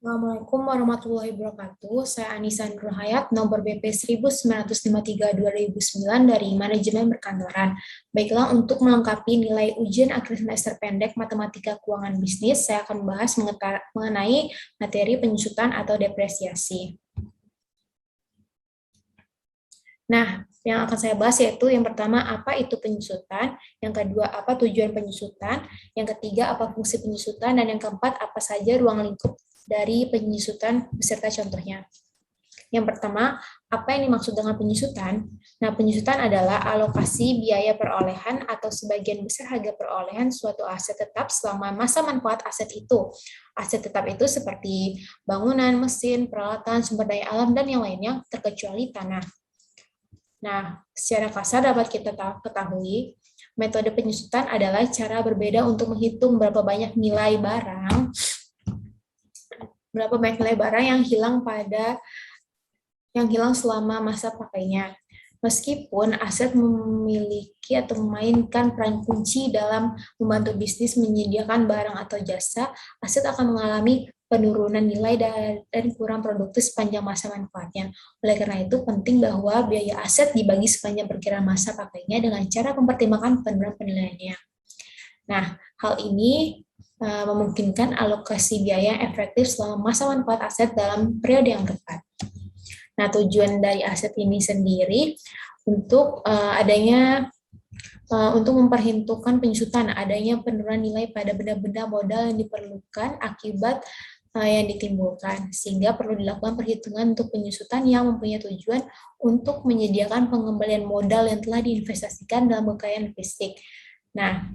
Assalamualaikum warahmatullahi wabarakatuh. Saya Anissa Nurul Hayat, nomor BP 1953-2009 dari Manajemen Perkantoran. Baiklah, untuk melengkapi nilai ujian akhir semester pendek Matematika Keuangan Bisnis, saya akan membahas mengenai materi penyusutan atau depresiasi. Nah, yang akan saya bahas yaitu yang pertama, apa itu penyusutan, yang kedua, apa tujuan penyusutan, yang ketiga, apa fungsi penyusutan, dan yang keempat, apa saja ruang lingkup dari penyusutan beserta contohnya. Yang pertama, apa yang dimaksud dengan penyusutan? Nah, penyusutan adalah alokasi biaya perolehan atau sebagian besar harga perolehan suatu aset tetap selama masa manfaat aset itu. Aset tetap itu seperti bangunan, mesin, peralatan, sumber daya alam, dan yang lainnya, terkecuali tanah. Nah, secara kasar dapat kita ketahui, metode penyusutan adalah cara berbeda untuk menghitung berapa banyak nilai barang yang hilang selama masa pakainya. Meskipun aset memiliki atau memainkan peran kunci dalam membantu bisnis menyediakan barang atau jasa, aset akan mengalami penurunan nilai dan kurang produktif sepanjang masa manfaatnya. Oleh karena itu, penting bahwa biaya aset dibagi sepanjang perkiraan masa pakainya dengan cara mempertimbangkan penurunan penilaiannya. Nah, hal ini memungkinkan alokasi biaya yang efektif selama masa manfaat aset dalam periode yang tepat. Nah, tujuan dari aset ini sendiri untuk untuk memperhitungkan penyusutan adanya penurunan nilai pada benda-benda modal yang diperlukan akibat yang ditimbulkan, sehingga perlu dilakukan perhitungan untuk penyusutan yang mempunyai tujuan untuk menyediakan pengembalian modal yang telah diinvestasikan dalam kekayaan fisik. Nah,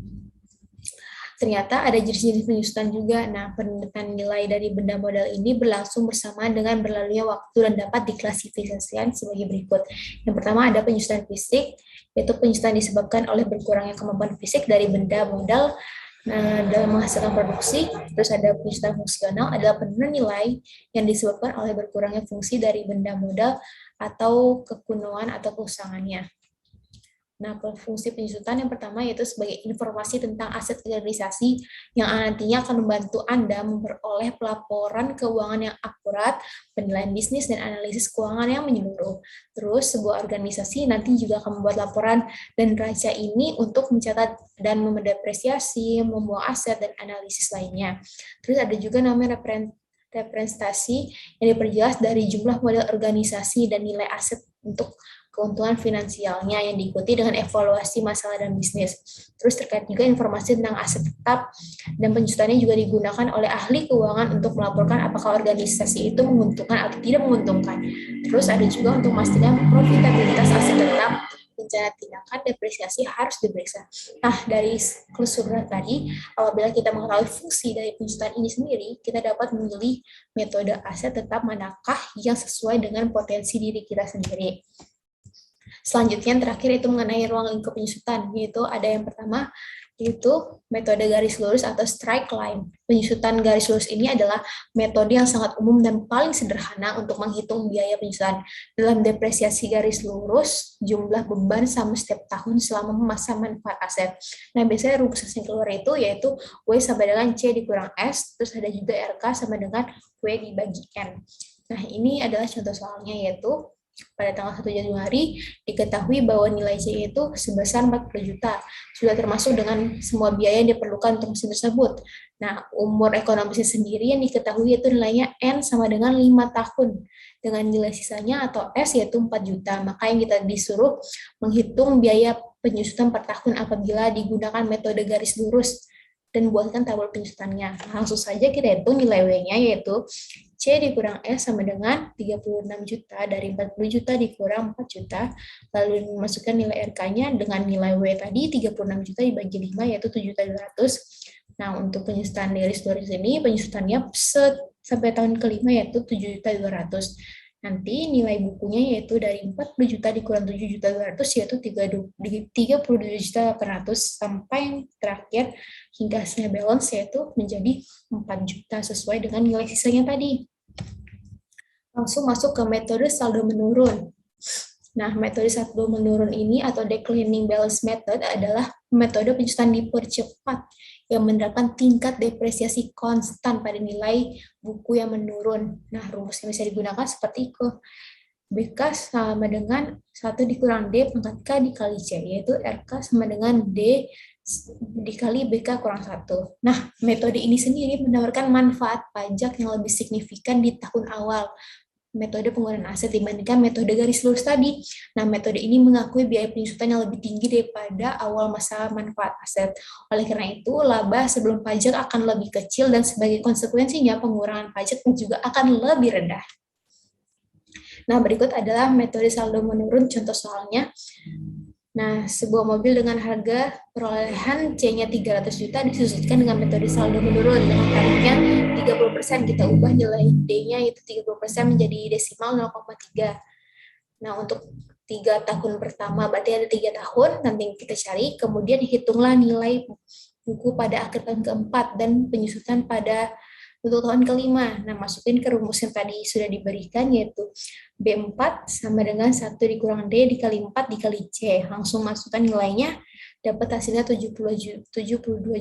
ternyata ada jenis-jenis penyusutan juga. Nah, penentuan nilai dari benda modal ini berlangsung bersamaan dengan berlalunya waktu dan dapat diklasifikasikan sebagai berikut. Yang pertama ada penyusutan fisik, yaitu penyusutan disebabkan oleh berkurangnya kemampuan fisik dari benda modal dalam menghasilkan produksi. Terus ada penyusutan fungsional, adalah penurunan nilai yang disebabkan oleh berkurangnya fungsi dari benda modal atau kekunoan atau keusangannya. Nah, fungsi penyusutan yang pertama yaitu sebagai informasi tentang aset organisasi yang nantinya akan membantu Anda memperoleh pelaporan keuangan yang akurat, penilaian bisnis, dan analisis keuangan yang menyeluruh. Terus, sebuah organisasi nanti juga akan membuat laporan dan neraca ini untuk mencatat dan mendepresiasi, membuang aset, dan analisis lainnya. Terus ada juga namanya representasi yang diperjelas dari jumlah model organisasi dan nilai aset untuk keuntungan finansialnya yang diikuti dengan evaluasi masalah dan bisnis. Terus terkait juga informasi tentang aset tetap dan penyusutannya juga digunakan oleh ahli keuangan untuk melaporkan apakah organisasi itu menguntungkan atau tidak menguntungkan. Terus ada juga untuk memastikan profitabilitas aset tetap, rencana tindakan depresiasi harus diperiksa. Nah, dari keseluruhan tadi, apabila kita mengetahui fungsi dari penyusutan ini sendiri, kita dapat memilih metode aset tetap manakah yang sesuai dengan potensi diri kita sendiri. Selanjutnya yang terakhir itu mengenai ruang lingkup penyusutan, yaitu ada yang pertama yaitu metode garis lurus atau strike line. Penyusutan garis lurus ini adalah metode yang sangat umum dan paling sederhana untuk menghitung biaya penyusutan. Dalam depresiasi garis lurus, jumlah beban sama setiap tahun selama masa manfaat aset. Nah, biasanya rumus yang keluar itu yaitu W sama dengan C dikurang S, terus ada juga RK sama dengan W dibagi N. Nah, ini adalah contoh soalnya yaitu pada tanggal 1 Januari diketahui bahwa nilai C itu sebesar 40 juta, sudah termasuk dengan semua biaya yang diperlukan untuk mesin tersebut. Nah, umur ekonomisnya sendiri yang diketahui itu nilainya N sama dengan 5 tahun, dengan nilai sisanya atau S yaitu 4 juta. Maka yang kita disuruh menghitung biaya penyusutan per tahun apabila digunakan metode garis lurus dan buatkan tabel penyusutannya. Langsung saja kita hitung nilai W-nya yaitu C dikurang S sama dengan 36 juta, dari 40 juta dikurang 4 juta, lalu masukkan nilai RK-nya dengan nilai W tadi 36 juta dibagi 5 yaitu 7.200. Nah, untuk penyusutan garis lurus ini, penyusutannya sampai tahun kelima yaitu 7.200. Nanti nilai bukunya yaitu dari 40 juta dikurang 7.200 yaitu 32.800 sampai yang terakhir hingga hasilnya balance yaitu menjadi 4 juta sesuai dengan nilai sisanya tadi. Langsung masuk ke metode saldo menurun. Nah, metode saldo menurun ini atau declining balance method adalah metode penyusutan dipercepat yang menerapkan tingkat depresiasi konstan pada nilai buku yang menurun. Nah, rumus yang bisa digunakan seperti itu. BK sama dengan 1 dikurang D pangkat K dikali C, yaitu RK sama dengan D dikali BK kurang 1. Nah, metode ini sendiri menawarkan manfaat pajak yang lebih signifikan di tahun awal metode penggunaan aset dibandingkan metode garis lurus tadi. Nah, metode ini mengakui biaya penyusutan yang lebih tinggi daripada awal masa manfaat aset. Oleh karena itu, laba sebelum pajak akan lebih kecil dan sebagai konsekuensinya pengurangan pajak juga akan lebih rendah. Nah, berikut adalah metode saldo menurun contoh soalnya. Nah, sebuah mobil dengan harga perolehan C-nya 300 juta disusutkan dengan metode saldo menurun dengan tarifnya 30%. Kita ubah nilai D-nya itu 30% menjadi desimal 0,3. Nah, untuk 3 tahun pertama, berarti ada 3 tahun, nanti kita cari, kemudian hitunglah nilai buku pada akhir tahun keempat dan penyusutan pada untuk tahun kelima. Nah, masukin ke rumus yang tadi sudah diberikan, yaitu B4 sama dengan 1 dikurang D dikali 4 dikali C. Langsung masukkan nilainya, dapat hasilnya 72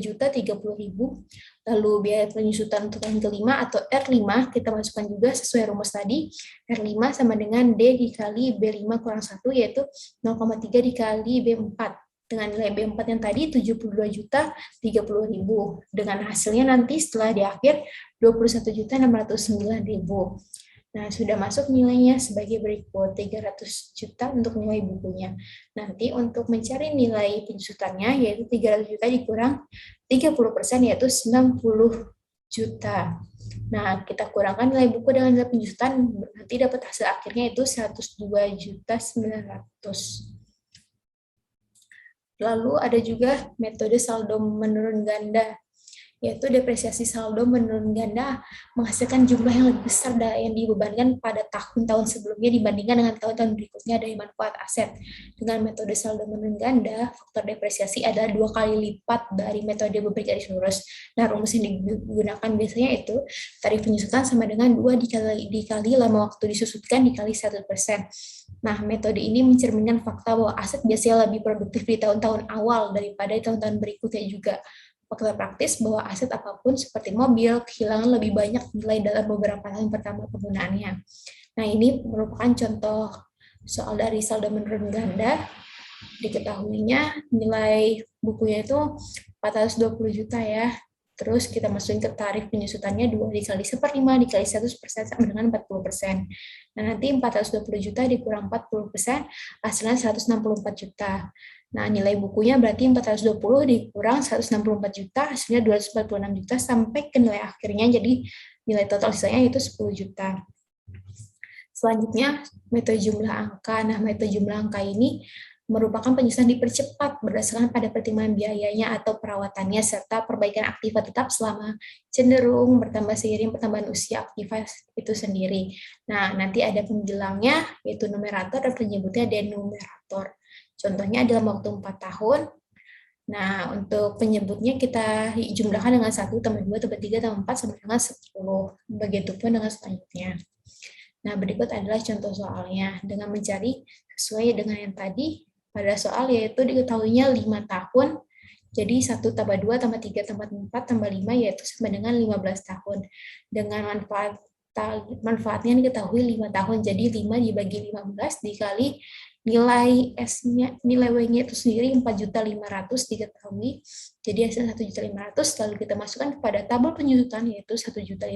juta 30 ribu. Lalu biaya penyusutan untuk tahun kelima atau R5, kita masukkan juga sesuai rumus tadi. R5 sama dengan D dikali B5 kurang 1, yaitu 0,3 dikali B4. Dengan nilai B4 yang tadi 72 juta 30 ribu. Dengan hasilnya nanti setelah di akhir 21 juta 609 ribu. Nah, sudah masuk nilainya sebagai berikut, 300 juta untuk nilai bukunya. Nanti untuk mencari nilai penyusutannya, yaitu 300 juta dikurang 30%, yaitu 90 juta. Nah, kita kurangkan nilai buku dengan nilai penyusutan, nanti dapat hasil akhirnya itu 102 juta 900. Lalu ada juga metode saldo menurun ganda, yaitu depresiasi saldo menurun ganda menghasilkan jumlah yang lebih besar yang dibebankan pada tahun-tahun sebelumnya dibandingkan dengan tahun-tahun berikutnya dari manfaat aset. Dengan metode saldo menurun ganda, faktor depresiasi adalah 2 kali lipat dari metode berbagi garis lurus. Nah, rumus yang digunakan biasanya itu tarif penyusutan sama dengan 2 dikali lama waktu disusutkan dikali 1%. Nah, metode ini mencerminkan fakta bahwa aset biasanya lebih produktif di tahun-tahun awal daripada di tahun-tahun berikutnya juga. Fakta praktis bahwa aset apapun seperti mobil kehilangan lebih banyak nilai dalam beberapa tahun pertama penggunaannya. Nah, ini merupakan contoh soal dari saldo menurun ganda. Diketahuinya nilai bukunya itu 420 juta ya. Terus kita masukin ke tarif penyusutannya 2 dikali 1/5 dikali 100% sama dengan 40%. Nah, nanti 420 juta dikurang 40%, hasilnya 164 juta. Nah, nilai bukunya berarti 420 dikurang 164 juta, hasilnya 246 juta, sampai ke nilai akhirnya, jadi nilai total sisanya itu 10 juta. Selanjutnya, metode jumlah angka. Nah, metode jumlah angka ini merupakan penyusunan dipercepat berdasarkan pada pertimbangan biayanya atau perawatannya serta perbaikan aktiva tetap selama cenderung bertambah seiring pertambahan usia aktiva itu sendiri. Nah, nanti ada penjelangnya yaitu numerator dan penyebutnya denumerator. Contohnya dalam waktu 4 tahun. Nah, untuk penyebutnya kita jumlahkan dengan 1 tambah 2 tambah 3 tambah 4 sama dengan 10. Begitupun dengan selanjutnya. Nah, berikut adalah contoh soalnya. Dengan mencari sesuai dengan yang tadi, pada soal yaitu diketahuinya 5 tahun, jadi 1 tambah 2 tambah 3 tambah 4 tambah 5 yaitu sama dengan 15 tahun. Dengan manfaatnya diketahui 5 tahun, jadi 5 dibagi 15 dikali nilai S-nya, nilai W-nya itu sendiri 4.500.000 diketahui, jadi hasil 1.500.000, lalu kita masukkan kepada tabel penyusutan yaitu 1.500.000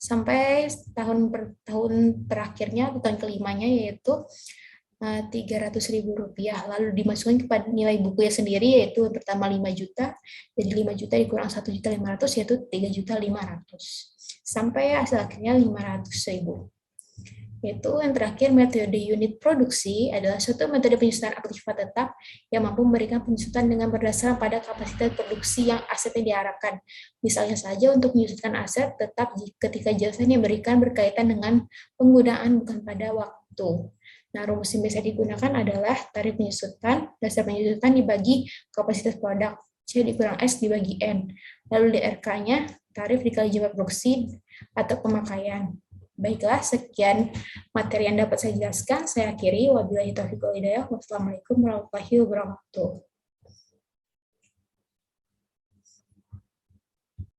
sampai tahun terakhirnya, tahun kelimanya yaitu Rp300.000, lalu dimasukkan kepada nilai bukunya sendiri yaitu pertama 5 juta, jadi 5 juta dikurang 1.500.000 yaitu 3.500.000 sampai hasil akhirnya 500.000. Yaitu yang terakhir, metode unit produksi adalah suatu metode penyusutan aktiva tetap yang mampu memberikan penyusutan dengan berdasarkan pada kapasitas produksi yang asetnya diharapkan. Misalnya saja untuk menyusunkan aset tetap ketika jasa yang diberikan berkaitan dengan penggunaan bukan pada waktu. Nah, rumus yang bisa digunakan adalah tarif penyusutan, dasar penyusutan dibagi kapasitas produk, C dikurang S dibagi N. Lalu di RK-nya, tarif dikali jumlah produksi atau pemakaian. Baiklah, sekian materi yang dapat saya jelaskan. Saya akhiri. Wabillahi taufiq wal hidayah. Wassalamualaikum warahmatullahi wabarakatuh.